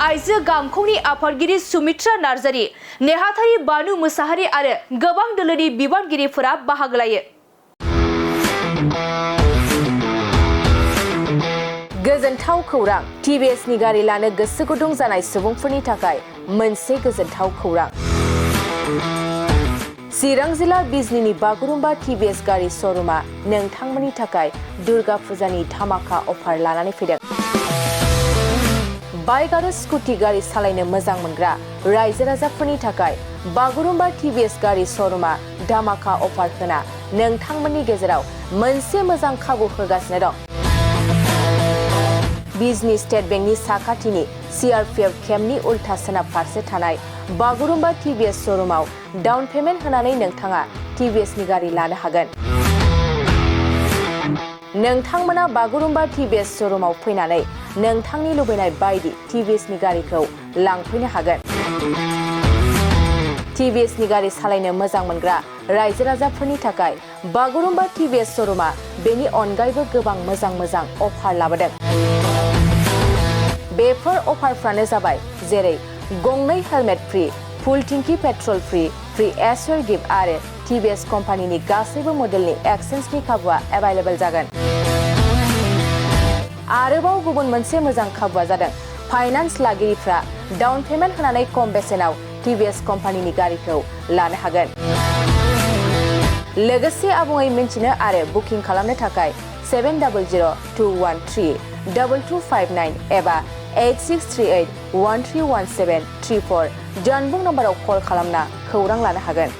आइजो गांखंनि आफादगिरि सुमित्रा नार्जारी, नेहाथारि बानु मोसाहारि आरो गोबां दोलोनि बिबानगिरिफोरा बाहागो लायो। गोजोनथाव खौरां, टिभिएसनि गारि लानो गोसो गुदुं जानाय सुबुंफोरनि थाखाय मोनसे गोजोनथाव खौरां। चिरां जिल्ला बिजनीनि बागुरुम्बा टिभिएस गारि श'रुमा नोंथांमोननि थाखाय दुर्गा फुजानि धामाका अफार लानानै फैदों। बाइक आरो स्कुटि गारि सालायनो मोजां मोनग्रा रायजो राजाफोरनि थाखाय बागुरुम्बा टिभिएस गारि श'रुमा धामाका अफार होना नोंथांमोननि गेजेराव मोनसे मोजां खाबु होगासिनो दं। बिजनी स्टेट बेंकनि साखाथिनि CRPF केम्पनि उल्था सोनाब फारसे थानाय बागुरुम्बा टिभिएस श'रुमाव डाउन पेमेन्ट होनानै नोंथाङा टिभिएसनि गारि लानो हागोन। नोंथांमोना बागुरुम्बा टिभिएस श'रुमाव फैनानै नोंथांनि लुबैनाय बायदि टिभिएसनि गारिखौ लांफैनो हागोन। टिभिएसनि गारि सालायनो मोजां मोनग्रा रायजो राजाफोरनि थाखाय बागुरुम्बा टिभिएस श'रुमा बेनि अनगायैबो गोबां मोजां अफार लाबोदों। बेफोर अफारफ्रानो जाबाय जेरै गंनै हेलमेट फ्रि, फुल टिंकि पेट्रल फ्रि एसवेर गिफ्ट आरो टिभिएस कम्पानिनि गासैबो मडेलनि एक्सचेन्जनि खाबुआ एभेलेबल जागोन। आरोबाव गुबुन मोनसे मोजां खाबुआ जादों फाइनान्स लागिरिफ्रा डाउन पेमेन्ट होनानै खम बेसेनाव टिभिएस कम्पानिनि गारिखौ लानो हागोन। लोगोसे आबुङै मिन्थिनो आरो बुकिं खालामनो थाखाय 7002132259 एबा 8638131734 जानबुं नम्बराव कल खालामना खौरां लानो हागोन।